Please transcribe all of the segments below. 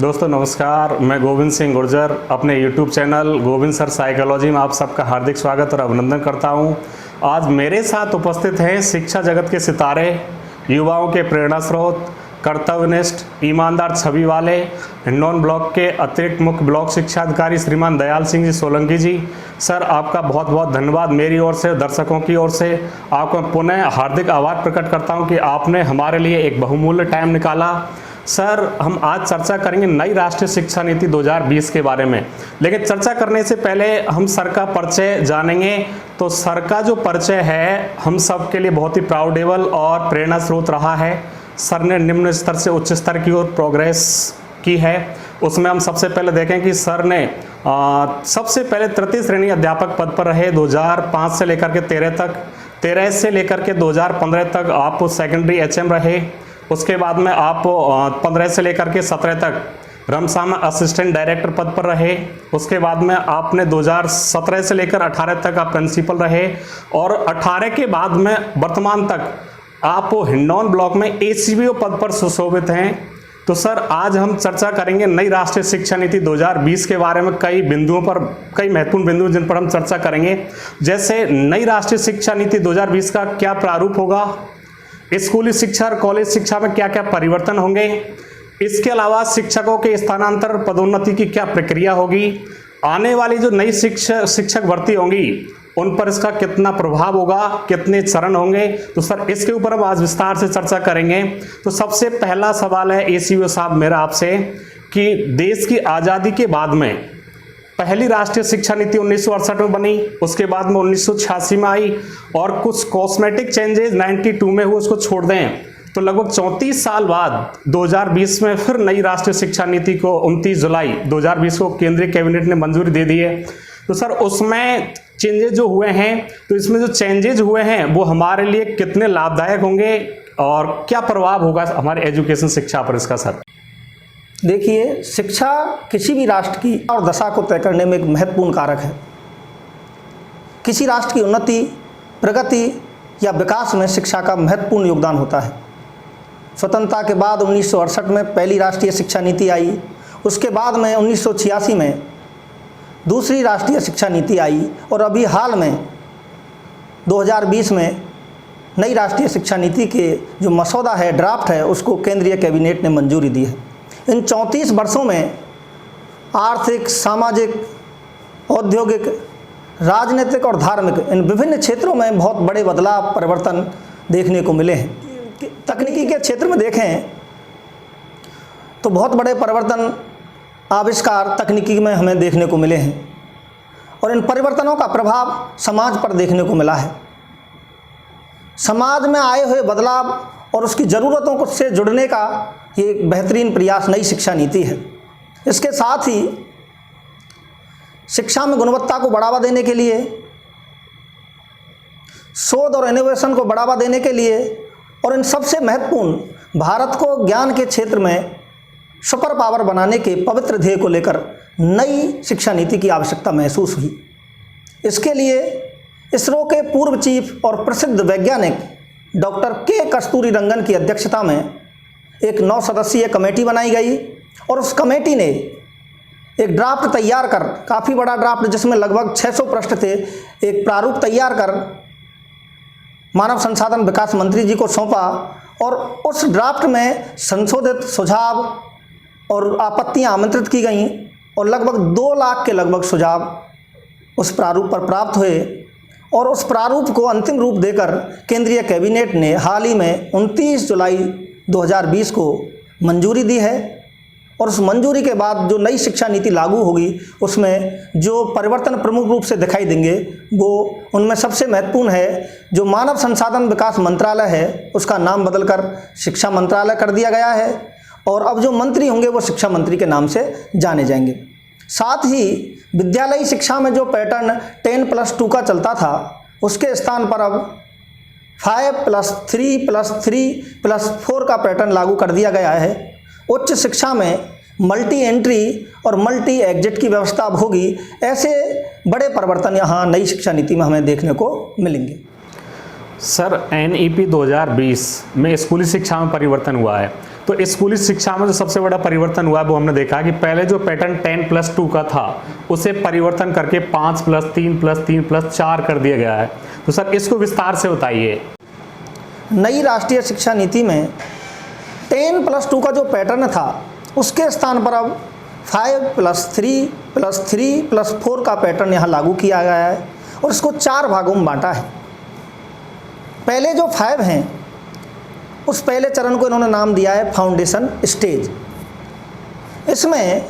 दोस्तों नमस्कार, मैं गोविंद सिंह गुर्जर अपने YouTube channel Govind sir psychology में आप सबका हार्दिक स्वागत और अभिनंदन करता हूं। आज मेरे साथ उपस्थित हैं शिक्षा जगत के सितारे, युवाओं के प्रेरणा स्रोत, कर्तव्यनिष्ठ, ईमानदार छवि वाले हिंडौन ब्लॉक के अतिरिक्त मुख्य ब्लॉक शिक्षा अधिकारी श्रीमान दयाल सिंह जी सोलंकी जी। सर आपका बहुत बहुत धन्यवाद मेरी ओर से, दर्शकों की ओर से आपको पुनः हार्दिक आभार प्रकट करता हूं कि आपने हमारे लिए एक बहुमूल्य टाइम निकाला। सर हम आज चर्चा करेंगे नई राष्ट्रीय शिक्षा नीति 2020 के बारे में, लेकिन चर्चा करने से पहले हम सर का परिचय जानेंगे। तो सर का जो परिचय है हम सब के लिए बहुत ही प्राउडेबल और प्रेरणा स्रोत रहा है। सर ने निम्न स्तर से उच्च स्तर की ओर प्रोग्रेस की है। उसमें हम सबसे पहले देखें कि सर ने सबसे पहले तृतीय श्रेणी अध्यापक पद पर रहे 2005 से लेकर के 13 तक, 13 से लेकर के 2015 तक आप सेकेंडरी HM रहे। उसके बाद में आप 15 से लेकर के 17 तक रमसा में असिस्टेंट डायरेक्टर पद पर रहे। उसके बाद में आपने 2017 से लेकर 18 तक आप प्रिंसिपल रहे और 18 के बाद में वर्तमान तक आप हिंडौन ब्लॉक में ACBO पद पर सुशोभित हैं। तो सर आज हम चर्चा करेंगे नई राष्ट्रीय शिक्षा नीति 2020 के बारे में, कई बिंदुओं पर, कई महत्वपूर्ण बिंदु जिन पर हम चर्चा करेंगे। जैसे नई राष्ट्रीय शिक्षा नीति 2020 का क्या प्रारूप होगा, स्कूली शिक्षा और कॉलेज शिक्षा में क्या क्या परिवर्तन होंगे, इसके अलावा शिक्षकों के स्थानांतरण पदोन्नति की क्या प्रक्रिया होगी, आने वाली जो नई शिक्षक भर्ती होंगी उन पर इसका कितना प्रभाव होगा, कितने चरण होंगे। तो सर इसके ऊपर हम आज विस्तार से चर्चा करेंगे। तो सबसे पहला सवाल है ACBO साहब मेरा आपसे कि देश की आज़ादी के बाद में पहली राष्ट्रीय शिक्षा नीति 1968 में बनी, उसके बाद में 1986 में आई और कुछ कॉस्मेटिक चेंजेस 92 में हुए, उसको छोड़ दें तो लगभग 34 साल बाद 2020 में फिर नई राष्ट्रीय शिक्षा नीति को 29 जुलाई 2020 को केंद्रीय कैबिनेट ने मंजूरी दे दी है। तो सर उसमें चेंजेस जो हुए हैं, तो इसमें जो चेंजेस हुए हैं वो हमारे लिए कितने लाभदायक होंगे और क्या प्रभाव होगा हमारे एजुकेशन शिक्षा पर इसका सर? देखिए, शिक्षा किसी भी राष्ट्र की और दशा को तय करने में एक महत्वपूर्ण कारक है। किसी राष्ट्र की उन्नति, प्रगति या विकास में शिक्षा का महत्वपूर्ण योगदान होता है। स्वतंत्रता के बाद 1968 में पहली राष्ट्रीय शिक्षा नीति आई, उसके बाद में 1986 में दूसरी राष्ट्रीय शिक्षा नीति आई और अभी हाल में 2020 में नई राष्ट्रीय शिक्षा नीति के जो मसौदा है, ड्राफ्ट है, उसको केंद्रीय कैबिनेट ने मंजूरी दी है। इन 34 वर्षों में आर्थिक, सामाजिक, औद्योगिक, राजनीतिक और धार्मिक इन विभिन्न क्षेत्रों में बहुत बड़े बदलाव, परिवर्तन देखने को मिले हैं। तकनीकी के क्षेत्र में देखें तो बहुत बड़े परिवर्तन, आविष्कार तकनीकी में हमें देखने को मिले हैं और इन परिवर्तनों का प्रभाव समाज पर देखने को मिला है। समाज में आए हुए बदलाव और उसकी ज़रूरतों से जुड़ने का ये एक बेहतरीन प्रयास नई शिक्षा नीति है। इसके साथ ही शिक्षा में गुणवत्ता को बढ़ावा देने के लिए, शोध और इनोवेशन को बढ़ावा देने के लिए और इन सबसे महत्वपूर्ण भारत को ज्ञान के क्षेत्र में सुपर पावर बनाने के पवित्र ध्येय को लेकर नई शिक्षा नीति की आवश्यकता महसूस हुई। इसके लिए इसरो के पूर्व चीफ और प्रसिद्ध वैज्ञानिक डॉक्टर के कस्तूरी रंगन की अध्यक्षता में एक 9 सदस्यीय कमेटी बनाई गई और उस कमेटी ने एक ड्राफ्ट तैयार कर, काफ़ी बड़ा ड्राफ्ट जिसमें लगभग 600 पृष्ठ थे, एक प्रारूप तैयार कर मानव संसाधन विकास मंत्री जी को सौंपा और उस ड्राफ्ट में संशोधित सुझाव और आपत्तियां आमंत्रित की गईं और लगभग 2 लाख के लगभग सुझाव उस प्रारूप पर प्राप्त हुए और उस प्रारूप को अंतिम रूप देकर केंद्रीय कैबिनेट ने हाल ही में 29 जुलाई 2020 को मंजूरी दी है। और उस मंजूरी के बाद जो नई शिक्षा नीति लागू होगी उसमें जो परिवर्तन प्रमुख रूप से दिखाई देंगे वो उनमें सबसे महत्वपूर्ण है, जो मानव संसाधन विकास मंत्रालय है उसका नाम बदलकर शिक्षा मंत्रालय कर दिया गया है और अब जो मंत्री होंगे वो शिक्षा मंत्री के नाम से जाने जाएंगे। साथ ही विद्यालयी शिक्षा में जो पैटर्न 10+2 का चलता था उसके स्थान पर अब 5+3+3+4 का पैटर्न लागू कर दिया गया है। उच्च शिक्षा में मल्टी एंट्री और मल्टी एग्जिट की व्यवस्था अब होगी। ऐसे बड़े परिवर्तन यहाँ नई शिक्षा नीति में हमें देखने को मिलेंगे। सर NEP 2020 में स्कूली शिक्षा में परिवर्तन हुआ है, तो स्कूली शिक्षा में जो सबसे बड़ा परिवर्तन हुआ है वो हमने देखा कि पहले जो पैटर्न 10+2 का था उसे परिवर्तन करके 5+3+3+4 कर दिया गया है। तो सर इसको विस्तार से बताइए। नई राष्ट्रीय शिक्षा नीति में 10+2 का जो पैटर्न था उसके स्थान पर अब 5+3+3+4 का पैटर्न यहाँ लागू किया गया है और इसको 4 भागों में बांटा है। पहले जो 5 हैं उस पहले चरण को इन्होंने नाम दिया है फाउंडेशन स्टेज। इसमें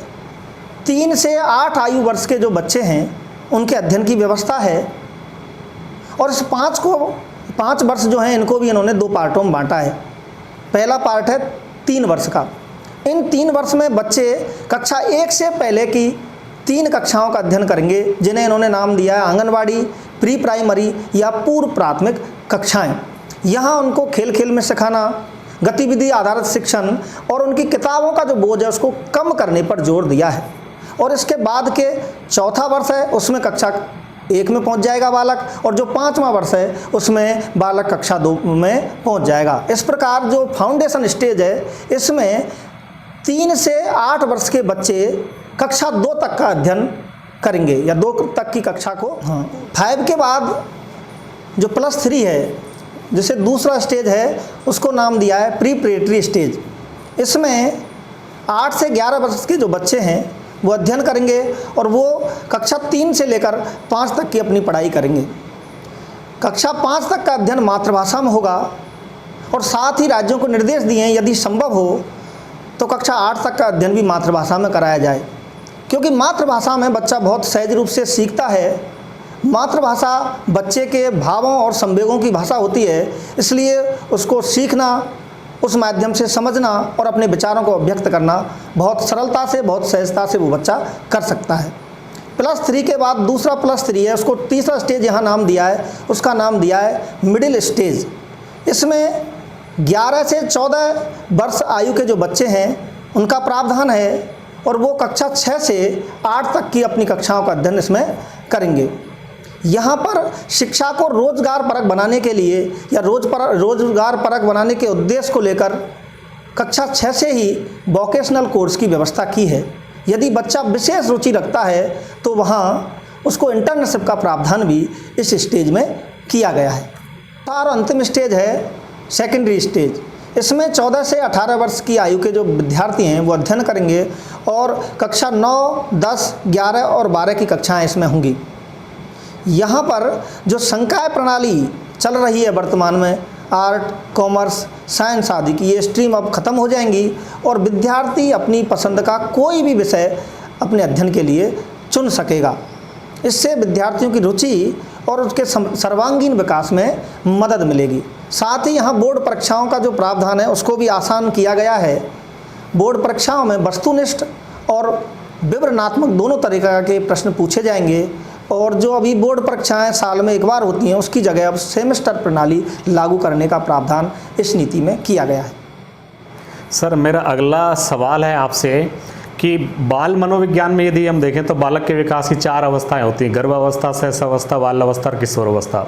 3 से 8 आयु वर्ष के जो बच्चे हैं उनके अध्ययन की व्यवस्था है और इस 5 वर्ष जो हैं इनको भी इन्होंने 2 पार्टों में बांटा है। पहला पार्ट है 3 वर्ष का। इन 3 वर्ष में बच्चे कक्षा 1 से पहले की 3 कक्षाओं का अध्ययन करेंगे जिन्हें इन्होंने नाम दिया है आंगनवाड़ी, प्री प्राइमरी या पूर्व प्राथमिक कक्षाएं। यहाँ उनको खेल खेल में सिखाना, गतिविधि आधारित शिक्षण और उनकी किताबों का जो बोझ है उसको कम करने पर जोर दिया है। और इसके बाद के चौथा वर्ष है उसमें कक्षा 1 में पहुंच जाएगा बालक और जो 5वां वर्ष है उसमें बालक कक्षा 2 में पहुंच जाएगा। इस प्रकार जो फाउंडेशन स्टेज है इसमें 3 से 8 वर्ष के बच्चे कक्षा 2 तक का अध्ययन करेंगे या 2 तक की कक्षा को। 5 के बाद जो +3 है जिसे दूसरा स्टेज है उसको नाम दिया है प्रीपरेटरी स्टेज। इसमें 8 से 11 वर्ष के जो बच्चे हैं वो अध्ययन करेंगे और वो कक्षा 3 से लेकर 5 तक की अपनी पढ़ाई करेंगे। कक्षा 5 तक का अध्ययन मातृभाषा में होगा और साथ ही राज्यों को निर्देश दिए हैं यदि संभव हो तो कक्षा 8 तक का अध्ययन भी मातृभाषा में कराया जाए, क्योंकि मातृभाषा में बच्चा बहुत सहज रूप से सीखता है। मातृभाषा बच्चे के भावों और संवेगों की भाषा होती है, इसलिए उसको सीखना, उस माध्यम से समझना और अपने विचारों को अभिव्यक्त करना बहुत सरलता से, बहुत सहजता से वो बच्चा कर सकता है। +3 के बाद दूसरा +3 है, उसको तीसरा स्टेज यहाँ नाम दिया है, उसका नाम दिया है मिडिल स्टेज। इसमें 11 से 14 वर्ष आयु के जो बच्चे हैं उनका प्रावधान है और वो कक्षा 6 से 8 तक की अपनी कक्षाओं का अध्ययन इसमें करेंगे। यहाँ पर शिक्षा को रोजगार परक बनाने के लिए या रोजगार परक बनाने के उद्देश्य को लेकर कक्षा 6 से ही वोकेशनल कोर्स की व्यवस्था की है। यदि बच्चा विशेष रुचि रखता है तो वहाँ उसको इंटर्नशिप का प्रावधान भी इस स्टेज में किया गया है। और अंतिम स्टेज है सेकेंडरी स्टेज। इसमें 14 से 18 वर्ष की आयु के जो विद्यार्थी हैं वो अध्ययन करेंगे और कक्षा 9, 10, 11 और 12 की कक्षाएँ इसमें होंगी। यहाँ पर जो संकाय प्रणाली चल रही है वर्तमान में, आर्ट, कॉमर्स, साइंस आदि की ये स्ट्रीम अब ख़त्म हो जाएंगी और विद्यार्थी अपनी पसंद का कोई भी विषय अपने अध्ययन के लिए चुन सकेगा। इससे विद्यार्थियों की रुचि और उसके सर्वांगीण विकास में मदद मिलेगी। साथ ही यहाँ बोर्ड परीक्षाओं का जो प्रावधान है उसको भी आसान किया गया है। बोर्ड परीक्षाओं में वस्तुनिष्ठ और विवरणात्मक दोनों तरीक़े के प्रश्न पूछे जाएंगे और जो अभी बोर्ड परीक्षाएं साल में एक बार होती हैं उसकी जगह अब सेमेस्टर प्रणाली लागू करने का प्रावधान इस नीति में किया गया है। सर मेरा अगला सवाल है आपसे कि बाल मनोविज्ञान में यदि हम देखें तो बालक के विकास की 4 अवस्थाएं होती हैं, गर्भावस्था, शैशवावस्था, बाल्यावस्था और किशोरावस्था।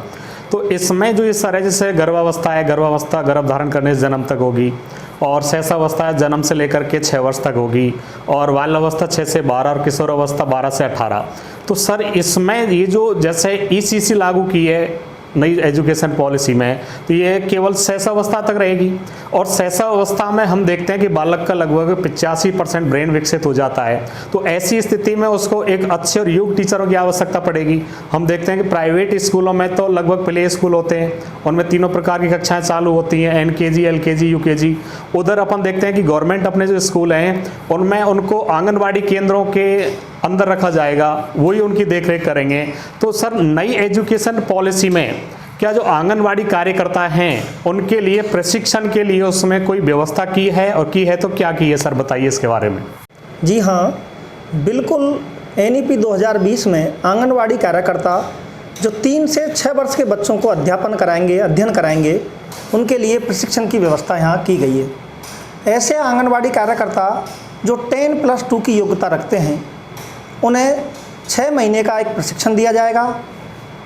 तो इसमें जो इस तरह जैसे गर्भावस्था है, गर्भावस्था गर्भ धारण करने से जन्म तक होगी और शैशवावस्था जन्म से लेकर के 6 वर्ष तक होगी और बाल्यावस्था 6 से 12 और किशोरावस्था 12 से 18। तो सर इसमें ये जो जैसे ECC लागू की है नई एजुकेशन पॉलिसी में, तो ये केवल शैशवावस्था तक रहेगी और शैशवावस्था में हम देखते हैं कि बालक का लगभग 85% ब्रेन विकसित हो जाता है। तो ऐसी स्थिति में उसको एक अच्छे और योग्य टीचरों की आवश्यकता पड़ेगी। हम देखते हैं कि प्राइवेट स्कूलों में तो लगभग प्ले स्कूल होते हैं, उनमें 3 प्रकार की कक्षाएं चालू होती हैं, NKG, LKG, UKG। उधर अपन देखते हैं कि गवर्नमेंट अपने जो स्कूल हैं उनमें उनको आंगनबाड़ी केंद्रों के अंदर रखा जाएगा, वही उनकी देखरेख करेंगे। तो सर नई एजुकेशन पॉलिसी में क्या जो आंगनवाड़ी कार्यकर्ता हैं उनके लिए प्रशिक्षण के लिए उसमें कोई व्यवस्था की है और की है तो क्या की है सर, बताइए इसके बारे में। जी हाँ, बिल्कुल। NEP 2020 में आंगनवाड़ी कार्यकर्ता जो 3 से 6 वर्ष के बच्चों को अध्ययन कराएंगे उनके लिए प्रशिक्षण की व्यवस्था यहाँ की गई है। ऐसे आंगनवाड़ी कार्यकर्ता जो 10+2 की योग्यता रखते हैं उन्हें 6 महीने का एक प्रशिक्षण दिया जाएगा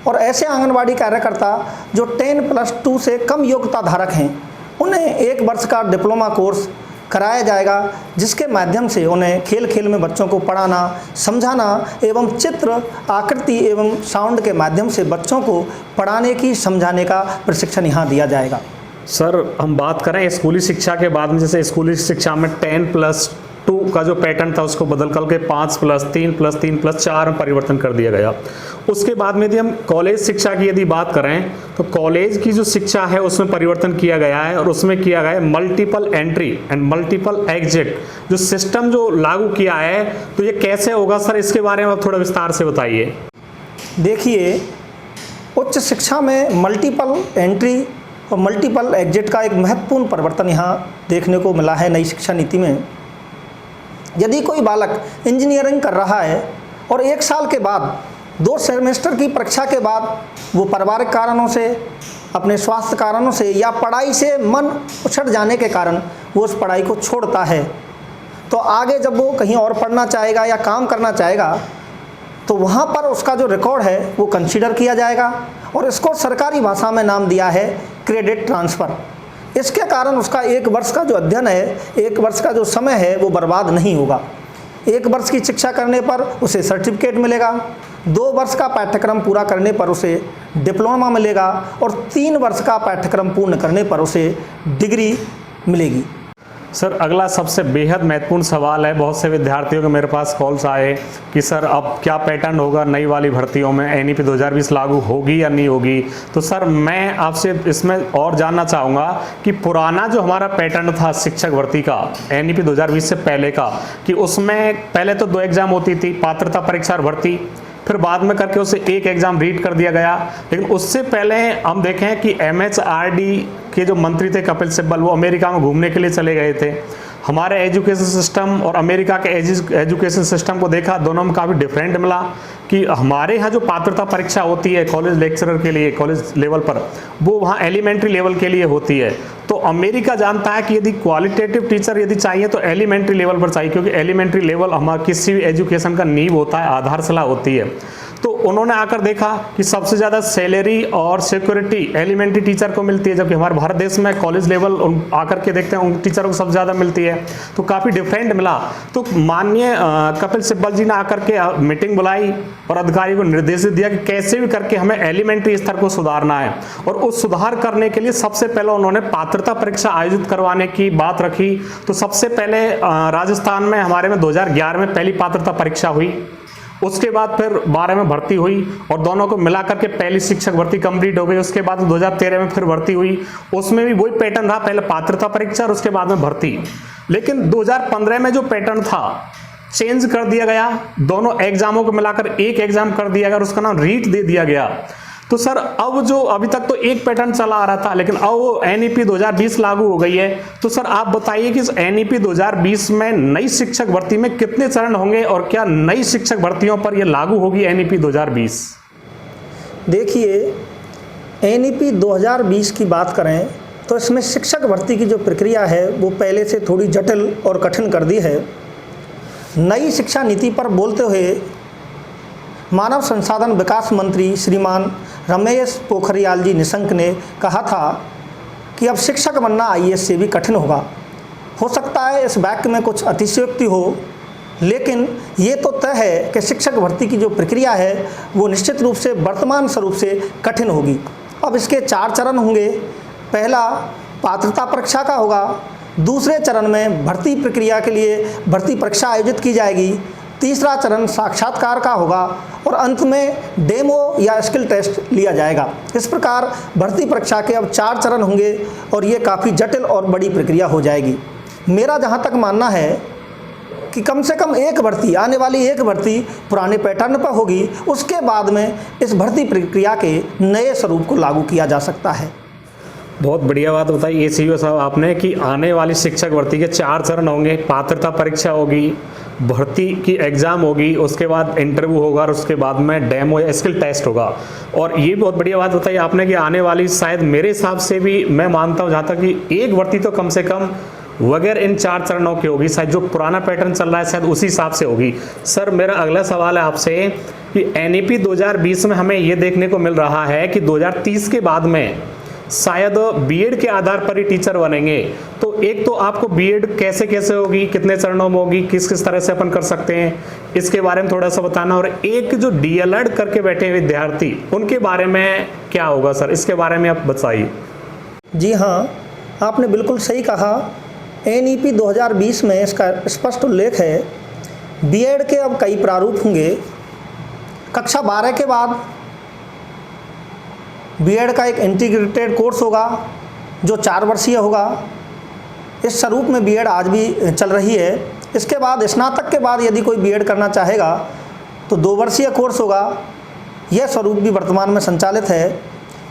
और ऐसे आंगनवाड़ी कार्यकर्ता जो 10+2 से कम योग्यता धारक हैं उन्हें 1 वर्ष का डिप्लोमा कोर्स कराया जाएगा, जिसके माध्यम से उन्हें खेल खेल में बच्चों को पढ़ाना, समझाना एवं चित्र, आकृति एवं साउंड के माध्यम से बच्चों को पढ़ाने की, समझाने का प्रशिक्षण यहाँ दिया जाएगा। सर हम बात करें स्कूली शिक्षा के बाद में, जैसे स्कूली शिक्षा में 10+2 का जो पैटर्न था उसको बदल कर के 5+3+3+4 में परिवर्तन कर दिया गया। उसके बाद में यदि हम कॉलेज शिक्षा की यदि बात करें तो कॉलेज की जो शिक्षा है उसमें परिवर्तन किया गया है और उसमें किया गया है multiple entry and multiple exit जो सिस्टम जो लागू किया है। तो ये कैसे होगा सर, इसके बारे में आप थोड़ा विस्तार से बताइए। देखिए, उच्च शिक्षा में मल्टीपल एंट्री और मल्टीपल एग्जिट का एक महत्वपूर्ण परिवर्तन यहाँ देखने को मिला है नई शिक्षा नीति में। यदि कोई बालक इंजीनियरिंग कर रहा है और 1 साल के बाद 2 सेमेस्टर की परीक्षा के बाद वो पारिवारिक कारणों से, अपने स्वास्थ्य कारणों से या पढ़ाई से मन उछट जाने के कारण वो उस पढ़ाई को छोड़ता है, तो आगे जब वो कहीं और पढ़ना चाहेगा या काम करना चाहेगा तो वहाँ पर उसका जो रिकॉर्ड है वो कंसीडर किया जाएगा और इसको सरकारी भाषा में नाम दिया है क्रेडिट ट्रांसफ़र। इसके कारण उसका 1 वर्ष का जो अध्ययन है, 1 वर्ष का जो समय है वो बर्बाद नहीं होगा। 1 वर्ष की शिक्षा करने पर उसे सर्टिफिकेट मिलेगा, 2 वर्ष का पाठ्यक्रम पूरा करने पर उसे डिप्लोमा मिलेगा और 3 वर्ष का पाठ्यक्रम पूर्ण करने पर उसे डिग्री मिलेगी। सर अगला सबसे बेहद महत्वपूर्ण सवाल है, बहुत से विद्यार्थियों के मेरे पास कॉल्स आए कि सर अब क्या पैटर्न होगा नई वाली भर्तियों में, एनईपी 2020 लागू होगी या नहीं होगी। तो सर मैं आपसे इसमें और जानना चाहूँगा कि पुराना जो हमारा पैटर्न था शिक्षक भर्ती का एनईपी 2020 से पहले का, कि उसमें पहले तो 2 एग्ज़ाम होती थी, पात्रता परीक्षा और भर्ती, फिर बाद में करके उसे 1 एग्ज़ाम रीड कर दिया गया। लेकिन उससे पहले हम देखें कि MHRD के जो मंत्री थे कपिल सिब्बल, वो अमेरिका में घूमने के लिए चले गए थे। हमारे एजुकेशन सिस्टम और अमेरिका के एजुकेशन सिस्टम को देखा, दोनों में काफ़ी डिफरेंट मिला कि हमारे यहाँ जो पात्रता परीक्षा होती है कॉलेज लेक्चरर के लिए कॉलेज लेवल पर, वो वहाँ एलिमेंट्री लेवल के लिए होती है। तो अमेरिका जानता है कि यदि क्वालिटेटिव टीचर यदि चाहिए तो एलिमेंट्री लेवल पर चाहिए, क्योंकि एलिमेंट्री लेवल हमारा किसी भी एजुकेशन का नींव होता है, आधारशिला होती है। तो उन्होंने आकर देखा कि सबसे ज़्यादा सैलरी और सिक्योरिटी एलिमेंट्री टीचर को मिलती है, जबकि हमारे भारत देश में कॉलेज लेवल आकर के देखते हैं उन टीचरों को सबसे ज़्यादा मिलती है। तो काफ़ी डिफरेंट मिला। तो माननीय कपिल सिब्बल जी ने आकर के मीटिंग बुलाई और अधिकारी को निर्देशित दिया कि कैसे भी करके हमें एलिमेंट्री स्तर को सुधारना है। और उस सुधार करने के लिए सबसे पहले उन्होंने पात्रता परीक्षा आयोजित करवाने की बात रखी। तो सबसे पहले राजस्थान में हमारे में 2011 में पहली पात्रता परीक्षा हुई, उसके बाद फिर 12 में भर्ती हुई और दोनों को मिलाकर के पहली शिक्षक भर्ती कंप्लीट हो गई। उसके बाद 2013 में फिर भर्ती हुई, उसमें भी वही पैटर्न था, पहले पात्रता परीक्षा और उसके बाद में भर्ती। लेकिन 2015 में जो पैटर्न था चेंज कर दिया गया, दोनों एग्जामों को मिलाकर 1 एग्जाम कर दिया गया और उसका नाम रीट दे दिया गया। तो सर अब जो अभी तक तो 1 पैटर्न चला आ रहा था, लेकिन अब वो एनईपी 2020 लागू हो गई है। तो सर आप बताइए कि इस एनईपी 2020 में नई शिक्षक भर्ती में कितने चरण होंगे और क्या नई शिक्षक भर्तियों पर यह लागू होगी एनईपी 2020? देखिए, एनईपी 2020 की बात करें तो इसमें शिक्षक भर्ती की जो प्रक्रिया है वो पहले से थोड़ी जटिल और कठिन कर दी है। नई शिक्षा नीति पर बोलते हुए मानव संसाधन विकास मंत्री श्रीमान रमेश पोखरियाल जी निशंक ने कहा था कि अब शिक्षक बनना आईएएस से भी कठिन होगा। हो सकता है इस वाक्य में कुछ अतिशयोक्ति हो, लेकिन ये तो तय है कि शिक्षक भर्ती की जो प्रक्रिया है वो निश्चित रूप से वर्तमान स्वरूप से कठिन होगी। अब इसके 4 चरण होंगे। पहला पात्रता परीक्षा का होगा, दूसरे चरण में भर्ती प्रक्रिया के लिए भर्ती परीक्षा आयोजित की जाएगी, तीसरा चरण साक्षात्कार का होगा और अंत में डेमो या स्किल टेस्ट लिया जाएगा। इस प्रकार भर्ती परीक्षा के अब 4 चरण होंगे और ये काफ़ी जटिल और बड़ी प्रक्रिया हो जाएगी। मेरा जहाँ तक मानना है कि कम से कम एक भर्ती, आने वाली एक भर्ती पुराने पैटर्न पर होगी, उसके बाद में इस भर्ती प्रक्रिया के नए स्वरूप को लागू किया जा सकता है। बहुत बढ़िया बात बताई ये सीईओ साहब आपने कि आने वाली शिक्षक भर्ती के 4 चरण होंगे। पात्रता परीक्षा होगी, भर्ती की एग्ज़ाम होगी, उसके बाद इंटरव्यू होगा और उसके बाद में डेमो या स्किल टेस्ट होगा। और ये बहुत बढ़िया बात बताई आपने कि आने वाली शायद मेरे हिसाब से भी मैं मानता हूँ जहाँ तक कि एक भर्ती तो कम से कम वगैर इन 4 चरणों की होगी, शायद जो पुराना पैटर्न चल रहा है शायद उसी हिसाब से होगी। सर मेरा अगला सवाल है आपसे कि एनईपी 2020 में हमें ये देखने को मिल रहा है कि 2030 के बाद में शायद बीएड के आधार पर ही टीचर बनेंगे, तो एक तो आपको बीएड कैसे कैसे होगी, कितने चरणों में होगी, किस किस तरह से अपन कर सकते हैं, इसके बारे में थोड़ा सा बताना। और एक जो डीएलएड करके बैठे विद्यार्थी, उनके बारे में क्या होगा सर, इसके बारे में आप बताइए। जी हाँ, आपने बिल्कुल सही कहा। एनईपी 2020 में इसका स्पष्ट उल्लेख है। बीएड के अब कई प्रारूप होंगे। कक्षा 12 के बाद बीएड का एक इंटीग्रेटेड कोर्स होगा जो 4 वर्षीय होगा। इस स्वरूप में बीएड आज भी चल रही है। इसके बाद स्नातक के बाद यदि कोई बीएड करना चाहेगा तो 2 वर्षीय कोर्स होगा। यह स्वरूप भी वर्तमान में संचालित है।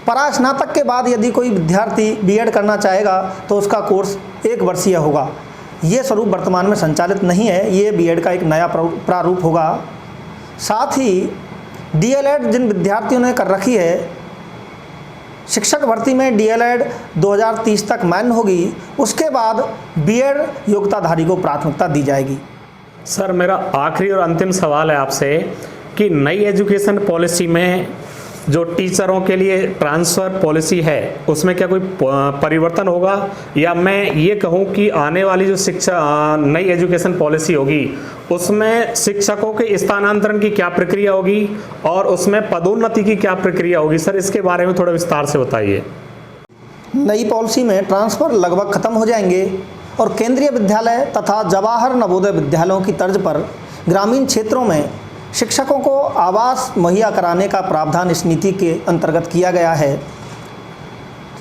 परास्नातक के बाद यदि कोई विद्यार्थी बीएड करना चाहेगा तो उसका कोर्स 1 वर्षीय होगा। ये स्वरूप वर्तमान में संचालित नहीं है, ये बीएड का एक नया प्रारूप होगा। साथ ही डीएलएड जिन विद्यार्थियों ने कर रखी है, शिक्षक भर्ती में डीएलएड 2030 तक मान्य होगी। उसके बाद बीएड योग्यताधारी को प्राथमिकता दी जाएगी। सर मेरा आखिरी और अंतिम सवाल है आपसे कि नई एजुकेशन पॉलिसी में जो टीचरों के लिए ट्रांसफ़र पॉलिसी है, उसमें क्या कोई परिवर्तन होगा, या मैं ये कहूँ कि आने वाली जो शिक्षा नई एजुकेशन पॉलिसी होगी उसमें शिक्षकों के स्थानांतरण की क्या प्रक्रिया होगी और उसमें पदोन्नति की क्या प्रक्रिया होगी? सर इसके बारे में थोड़ा विस्तार से बताइए। नई पॉलिसी में ट्रांसफ़र लगभग खत्म हो जाएंगे और केंद्रीय विद्यालय तथा जवाहर नवोदय विद्यालयों की तर्ज पर ग्रामीण क्षेत्रों में शिक्षकों को आवास मुहैया कराने का प्रावधान इस नीति के अंतर्गत किया गया है।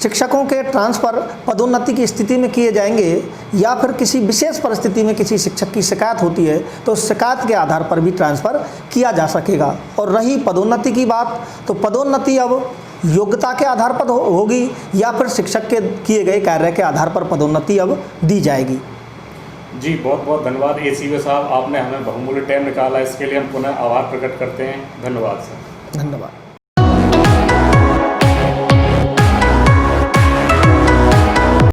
शिक्षकों के ट्रांसफ़र पदोन्नति की स्थिति में किए जाएंगे या फिर किसी विशेष परिस्थिति में किसी शिक्षक की शिकायत होती है तो उस शिकायत के आधार पर भी ट्रांसफ़र किया जा सकेगा। और रही पदोन्नति की बात, तो पदोन्नति अब योग्यता के आधार पर होगी या फिर शिक्षक के किए गए कार्य के आधार पर पदोन्नति अब दी जाएगी। जी बहुत बहुत धन्यवाद एसीबी साहब, आपने हमें बहुमूल्य टाइम निकाला, इसके लिए हम पुनः आभार प्रकट करते हैं। धन्यवाद सर। धन्यवाद।